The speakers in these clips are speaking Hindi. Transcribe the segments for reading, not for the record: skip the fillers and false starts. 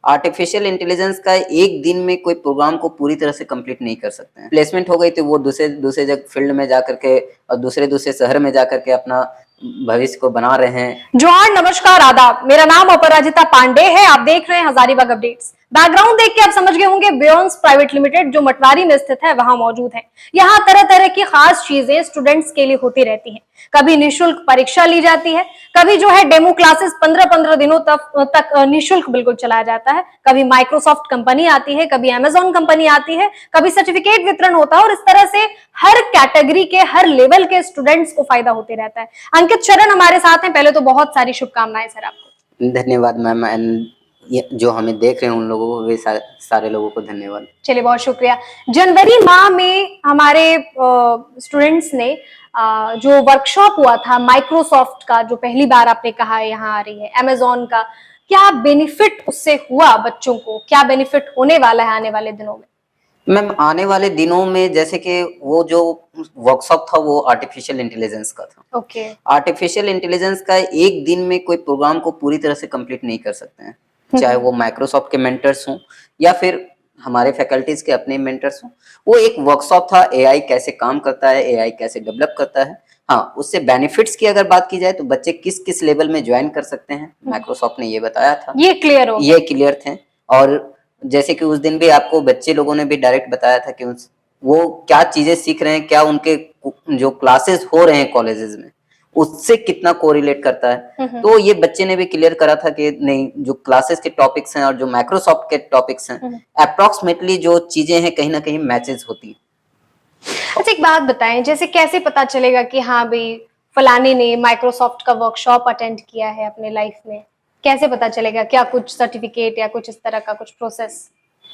आर्टिफिशियल इंटेलिजेंस का एक दिन में कोई प्रोग्राम को पूरी तरह से कंप्लीट नहीं कर सकते हैं। प्लेसमेंट हो गई तो वो दूसरे दूसरे जगह फील्ड में जाकर के और दूसरे दूसरे शहर में जाकर के अपना भविष्य को बना रहे हैं। जोहार, नमस्कार, आदाब। मेरा नाम अपराजिता पांडे है। आप देख रहे हैं हजारीबाग अपडेट्स। बैकग्राउंड देख के आप समझ गए होंगे बियॉन्स प्राइवेट लिमिटेड जो मटवारी में स्थित है वहां मौजूद है। यहाँ तरह तरह की खास चीजें स्टूडेंट्स के लिए होती रहती हैं। कभी निशुल्क परीक्षा ली जाती है, कभी जो है डेमो क्लासेस 15-15 दिनों तक निशुल्क बिल्कुल चलाया जाता है। कभी माइक्रोसॉफ्ट कंपनी आती है, कभी अमेजॉन कंपनी आती है, कभी सर्टिफिकेट वितरण होता है और इस तरह से हर कैटेगरी के, हर लेवल के स्टूडेंट्स को फायदा होते रहता है। अंकित चरण हमारे साथ हैं। पहले तो बहुत सारी शुभकामनाएं सर आपको। धन्यवाद मैम। जो हमें देख रहे हैं उन लोगों को भी सारे लोगों को धन्यवाद। चलिए, बहुत शुक्रिया। जनवरी माह में हमारे स्टूडेंट्स ने जो वर्कशॉप हुआ था माइक्रोसॉफ्ट का, जो पहली बार आपने कहा है यहाँ आ रही है, अमेजॉन का, क्या बेनिफिट उससे हुआ बच्चों को? क्या बेनिफिट होने वाला है आने वाले दिनों में? मैम आने वाले दिनों में जैसे कि वो जो वर्कशॉप था वो आर्टिफिशियल इंटेलिजेंस का था। ओके। आर्टिफिशियल इंटेलिजेंस का एक दिन में कोई प्रोग्राम को पूरी तरह से कंप्लीट नहीं कर सकते हैं, चाहे वो माइक्रोसॉफ्ट के मेंटर्स हों या फिर हमारे फैकल्टीज के अपने मेंटर्स हों। वो एक वर्कशॉप था, एआई कैसे काम करता है, एआई कैसे डेवलप करता है। हाँ, उससे बेनिफिट्स की अगर बात की जाए तो बच्चे किस किस लेवल में ज्वाइन कर सकते हैं, माइक्रोसॉफ्ट ने ये बताया था। ये क्लियर हो, ये क्लियर थे। और जैसे कि उस दिन भी आपको बच्चे लोगों ने भी डायरेक्ट बताया था कि वो क्या चीजें सीख रहे हैं, क्या उनके जो क्लासेस हो रहे हैं कॉलेजेस में उससे कितना कोरिलेट करता है। तो ये बच्चे ने भी क्लियर करा था कि नहीं, जो क्लासेस के टॉपिक्स हैं और जो माइक्रोसॉफ्ट के टॉपिक्स हैं अप्रोक्सीमेटली जो चीजें हैं कहीं ना कहीं मैचेस होती है। अच्छा, एक बात बताएं, जैसे कैसे पता चलेगा कि हाँ भाई फलाने ने माइक्रोसॉफ्ट का वर्कशॉप अटेंड किया है अपने लाइफ में? कैसे पता चलेगा? क्या कुछ सर्टिफिकेट या कुछ इस तरह का कुछ प्रोसेस?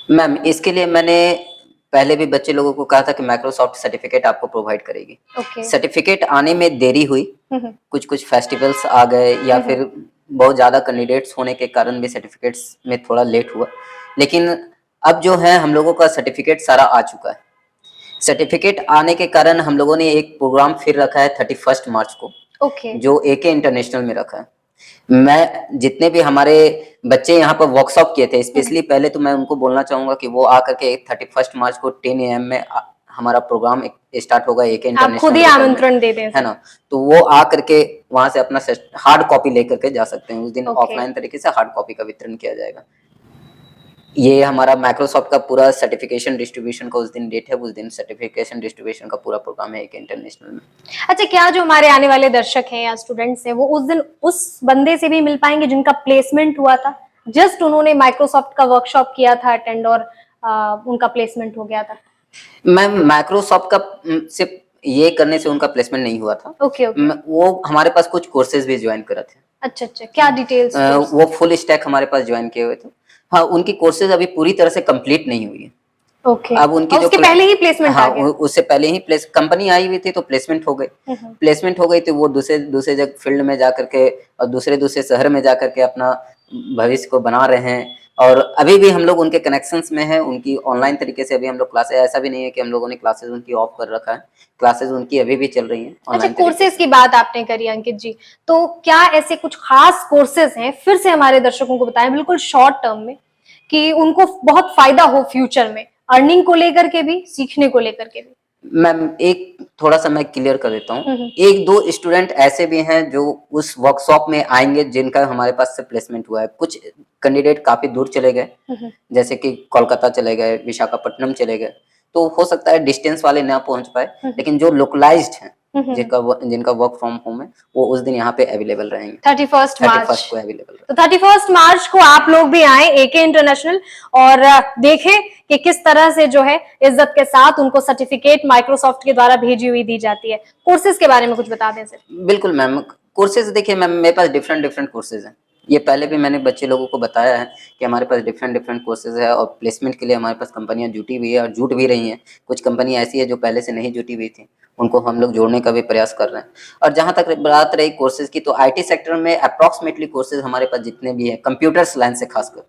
मैम इसके लिए मैंने पहले भी बच्चे लोगों को कहा था कि माइक्रोसॉफ्ट सर्टिफिकेट आपको प्रोवाइड करेगी। ओके। सर्टिफिकेट आने में देरी हुई, कुछ कुछ फेस्टिवल्स आ गए या फिर बहुत ज्यादा कैंडिडेट्स होने के कारण भी सर्टिफिकेट्स में थोड़ा लेट हुआ, लेकिन अब जो है हम लोगों का सर्टिफिकेट सारा आ चुका है। सर्टिफिकेट आने के कारण हम लोगों ने एक प्रोग्राम फिर रखा है 31 मार्च को। ओके। जो एके इंटरनेशनल में रखा है। मैं जितने भी हमारे बच्चे यहाँ पर वर्कशॉप किए थे, स्पेशली पहले तो मैं उनको बोलना चाहूंगा कि वो आकर के 31 मार्च को 10 AM में हमारा प्रोग्राम स्टार्ट होगा एके इंटरनेशनल। आप खुद ही आमंत्रण दे दें, है ना, तो वो आकर के वहां से अपना हार्ड कॉपी लेकर के जा सकते हैं। उस दिन ऑफलाइन तरीके से हार्ड कॉपी का वितरण किया जाएगा। ये हमारा माइक्रोसॉफ्ट का पूरा सर्टिफिकेशन डिस्ट्रीब्यूशन का उस दिन डेट है, उस दिन सर्टिफिकेशन डिस्ट्रीब्यूशन का पूरा प्रोग्राम है एक इंटरनेशनल में। अच्छा, क्या जो हमारे आने वाले दर्शक हैं या स्टूडेंट्स हैं वो उस दिन उस बंदे से भी मिल पाएंगे जिनका प्लेसमेंट हुआ था, जस्ट उन्होंने माइक्रोसॉफ्ट का वर्कशॉप किया था अटेंड और उनका प्लेसमेंट हो गया था? मैम माइक्रोसॉफ्ट का सिर्फ ये करने से उनका प्लेसमेंट नहीं हुआ था। Okay okay. वो हमारे पास कुछ कोर्सेज भी ज्वाइन करा थे। अच्छा अच्छा, क्या डिटेल्स? वो फुल स्टैक हमारे पास ज्वाइन किए हुए थे। हाँ, उनकी कोर्सेज अभी पूरी तरह से कंप्लीट नहीं हुई है। ओके। अब उनकी उसके पहले ही प्लेसमेंट आ गया? उससे पहले ही कंपनी आई हुई थी तो प्लेसमेंट हो गई। प्लेसमेंट हो गई तो वो दूसरे दूसरे जगह फील्ड में जाकर के और दूसरे दूसरे शहर में जाकर के अपना भविष्य को बना रहे हैं। और अभी भी हम लोग उनके कनेक्शंस में हैं, उनकी ऑनलाइन तरीके से अभी हम लोग क्लासेस, ऐसा भी नहीं है कि हम लोगों ने क्लासेस उनकी ऑफ कर रखा है, क्लासेस उनकी अभी भी चल रही हैं। अच्छा, कोर्सेज की बात आपने करी अंकित जी, तो क्या ऐसे कुछ खास कोर्सेज हैं, फिर से हमारे दर्शकों को बताएं बिल्कुल शॉर्ट टर्म में, कि उनको बहुत फायदा हो फ्यूचर में, अर्निंग को लेकर के भी, सीखने को लेकर के भी? मैम एक थोड़ा सा मैं क्लियर कर देता हूँ। एक दो स्टूडेंट ऐसे भी हैं जो उस वर्कशॉप में आएंगे जिनका हमारे पास से प्लेसमेंट हुआ है। कुछ कैंडिडेट काफी दूर चले गए, जैसे कि कोलकाता चले गए, विशाखापट्टनम चले गए, तो हो सकता है डिस्टेंस वाले ना पहुंच पाए, लेकिन जो लोकलाइज्ड हैं जिनका वर्क फ्रॉम होम है वो उस दिन यहाँ पे अवेलेबल रहेंगे। 31 मार्च को अवेलेबल। तो 31 मार्च को आप लोग भी आए एके इंटरनेशनल और देखें कि किस तरह से जो है इज्जत के साथ उनको सर्टिफिकेट माइक्रोसॉफ्ट के द्वारा भेजी हुई दी जाती है। कोर्सेज के बारे में कुछ बता दें सर। बिल्कुल मैम, कोर्सेज देखिए मैम, मेरे पास डिफरेंट कोर्सेज हैं। ये पहले भी मैंने बच्चे लोगों को बताया है कि हमारे पास डिफरेंट कोर्सेज है और प्लेसमेंट के लिए हमारे पास कंपनियां जुटी हुई है और जुट भी रही हैं। कुछ कंपनी ऐसी है जो पहले से नहीं जुटी हुई थी, उनको हम लोग जोड़ने का भी प्रयास कर रहे हैं। और जहां तक बात रही कोर्सेज की, तो आईटी सेक्टर में अप्रोक्सीमेटली कोर्सेज हमारे पास जितने भी हैं, कंप्यूटर साइंस से खासकर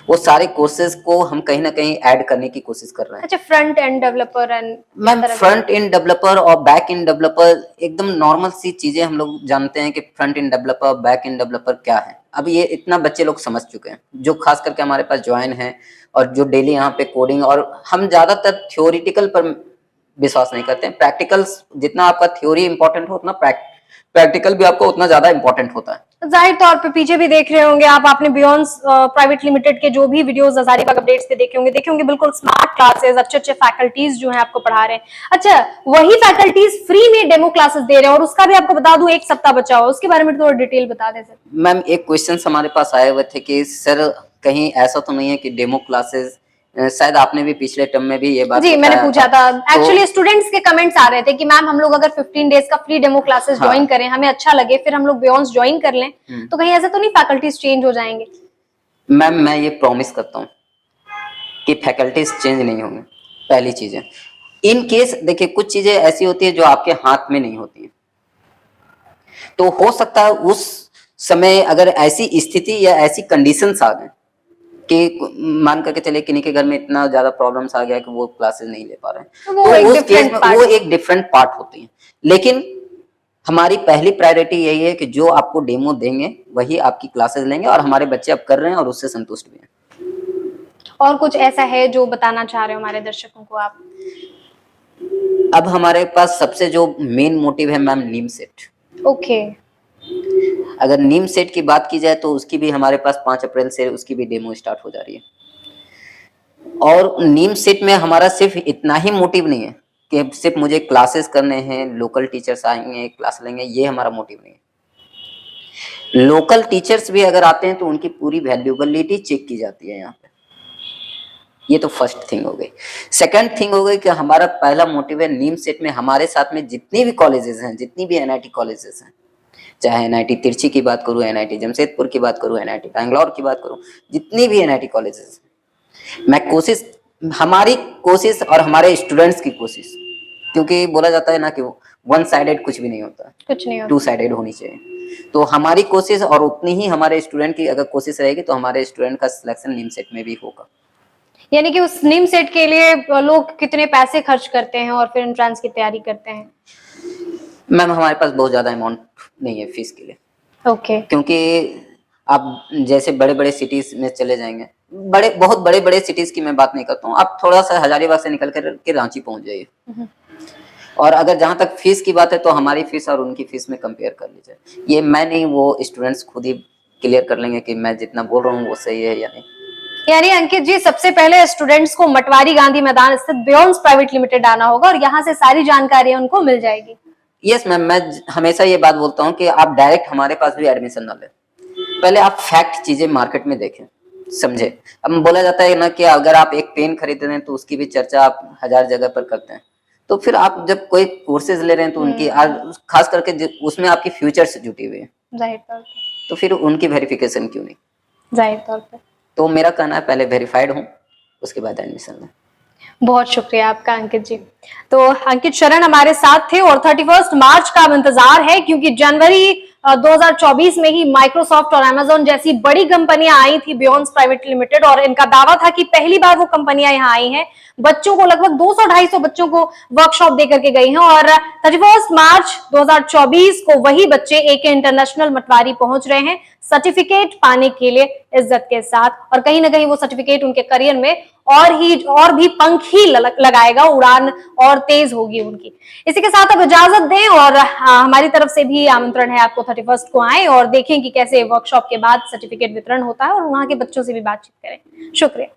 वो सारे कोर्सेज को हम कहीं ना कहीं ऐड करने की कोशिश कर रहे हैं। अच्छा, front end developer and ma'am front end developer और बैक एंड डेवलपर एकदम नॉर्मल सी चीजें हम लोग जानते हैं कि front end developer back end developer क्या है। अब ये इतना बच्चे लोग समझ चुके हैं जो खास करके हमारे पास ज्वाइन है और जो डेली यहाँ पे कोडिंग, और हम ज्यादातर थ्योरिटिकल पर विश्वास नहीं करते हैं। प्रैक्टिकल्स जितना आपका थ्योरी इंपॉर्टेंट हो उतना प्रैक्टिकल भी आपको उतना ज्यादा इंपॉर्टेंट होता है। जाहिर तौर पे पीछे भी देख रहे होंगे आप, आपने बियॉन्ड प्राइवेट लिमिटेड के जो भी वीडियोस हजारीबाग अपडेट्स पे देखे होंगे बिल्कुल स्मार्ट क्लासेस, अच्छे फैकल्टीज जो हैं आपको पढ़ा रहे हैं। अच्छा, वही फैकल्टीज फ्री में डेमो क्लासेस दे रहे हैं और उसका भी आपको बता दूं 1 सप्ताह बचा हुआ, उसके बारे में थोड़ा डिटेल बता दें सर। मैम एक क्वेश्चन हमारे पास आए हुए थे कि सर कहीं ऐसा तो नहीं है कि डेमो क्लासेस, शायद आपने भी पिछले टर्म में भी ये बात जी मैंने पूछा था। तो एक्चुअली स्टूडेंट्स के कमेंट्स आ रहे थे कि मैम हम लोग अगर 15 डेज का फ्री डेमो क्लासेस हाँ। ज्वाइन करें, हमें अच्छा लगे, फिर हम लोग बियॉन्ड ज्वाइन कर लें, तो कहीं ऐसा तो नहीं फैकल्टीज चेंज हो जाएंगे? मैम मैं ये प्रॉमिस करता हूँ कि फैकल्टीज चेंज नहीं होंगे। पहली चीज है, इन केस देखिए कुछ चीजें ऐसी होती है जो आपके हाथ में नहीं होती है, तो हो सकता है उस समय अगर ऐसी स्थिति या ऐसी कंडीशंस आ गए कि मान करके चले किन्हीं के घर में इतना ज्यादा प्रॉब्लम्स आ गया कि वो क्लासेस नहीं ले पा रहे हैं, तो उस केस में वो एक डिफरेंट पार्ट होती है। लेकिन हमारी पहली प्रायोरिटी यही है कि जो आपको डेमो देंगे वही आपकी क्लासेस लेंगे, और हमारे बच्चे अब कर रहे हैं और उससे संतुष्ट भी हैं। और कुछ ऐसा है जो बताना चाह रहे हो हमारे दर्शकों को आप? अब हमारे पास सबसे जो मेन मोटिव है मैम नीम सेट। ओके। अगर नीम सेट की बात की जाए तो उसकी भी हमारे पास 5 अप्रैल से उसकी भी डेमो स्टार्ट हो जा रही है। और नीम सेट में हमारा सिर्फ इतना ही मोटिव नहीं है कि सिर्फ मुझे क्लासेस करने हैं, लोकल टीचर्स आएंगे क्लास लेंगे, ये हमारा मोटिव नहीं है। लोकल टीचर्स भी अगर आते हैं तो उनकी पूरी वैल्यूएबिलिटी चेक की जाती है यहाँ पे। ये तो फर्स्ट थिंग हो गई। सेकंड थिंग हो गई कि हमारा पहला मोटिव है नीम सेट में हमारे साथ में जितनी भी कॉलेजेस हैं, जितनी भी एनआईटी कॉलेजेस हैं, चाहे एनआईटी तिरछी की बात करूं, एनआईटी जमशेदपुर की बात करूं, एनआईटी बैंगलोर की बात करूं, जितनी भी एनआईटी कॉलेजेस, हमारी कोशिश और हमारे स्टूडेंट्स की कोशिश, क्योंकि बोला जाता है ना कि वन साइडेड कुछ भी नहीं होता, कुछ नहीं होता, 2 साइडेड होनी चाहिए। तो हमारी कोशिश और उतनी ही हमारे स्टूडेंट की अगर कोशिश रहेगी तो हमारे स्टूडेंट का सिलेक्शन नीम सेट में भी होगा। यानी कि उस नीम सेट के लिए लोग कितने पैसे खर्च करते हैं और फिर एंट्रेंस की तैयारी करते हैं? मैम हमारे पास बहुत ज्यादा अमाउंट नहीं है फीस के लिए। ओके। क्योंकि आप जैसे बड़े बड़े सिटीज में चले जाएंगे, बहुत बड़े बड़े सिटीज की मैं बात नहीं करता हूँ, आप थोड़ा सा हजारीबाग से निकल कर रांची पहुंच जाइए, और अगर जहां तक फीस की बात है तो हमारी फीस और उनकी फीस में कंपेयर कर लीजिए। ये मैं नहीं, वो स्टूडेंट्स खुद ही क्लियर कर लेंगे कि मैं जितना बोल रहा हूँ वो सही है या नहीं। यानी अंकित जी, सबसे पहले स्टूडेंट्स को मटवारी गांधी मैदान स्थित बियॉन्ड प्राइवेट लिमिटेड आना होगा और यहाँ से सारी जानकारी उनको मिल जाएगी। यस मैम, मैं हमेशा ये बात बोलता हूँ कि आप डायरेक्ट हमारे पास भी एडमिशन ना लें, पहले आप फैक्ट चीजें मार्केट में देखें, समझे। अब बोला जाता है ना कि अगर आप एक पेन खरीद रहे हैं तो उसकी भी चर्चा आप 1000 जगह पर करते हैं, तो फिर आप जब कोई कोर्सेज ले रहे हैं तो उनकी खास करके उसमें आपकी फ्यूचर्स जुटी हुई है, जाहिर तौर पे, तो फिर उनकी वेरिफिकेशन क्यों नहीं। जाहिर तौर पे तो मेरा कहना है पहले वेरीफाइड हो, उसके बाद एडमिशन लें। बहुत शुक्रिया आपका अंकित जी। तो अंकित शरण हमारे साथ थे और 31 मार्च का अब इंतजार है, क्योंकि जनवरी 2024 में ही माइक्रोसॉफ्ट और अमेज़न जैसी बड़ी कंपनियां आई थी बियॉन्ड प्राइवेट लिमिटेड, और इनका दावा था कि पहली बार वो कंपनियां यहाँ आई हैं, बच्चों को लगभग 200-250 बच्चों को वर्कशॉप देकर के गई हैं, और 31 मार्च 2024 को वही बच्चे एके इंटरनेशनल मटवारी पहुंच रहे हैं सर्टिफिकेट पाने के लिए इज्जत के साथ, और कहीं ना कहीं वो सर्टिफिकेट उनके करियर में और भी पंख ही लगाएगा, उड़ान और तेज होगी उनकी। इसी के साथ अब इजाजत दें, और हमारी तरफ से भी आमंत्रण है आपको 31 को आए और देखें कि कैसे वर्कशॉप के बाद सर्टिफिकेट वितरण होता है और वहां के बच्चों से भी बातचीत करें। शुक्रिया।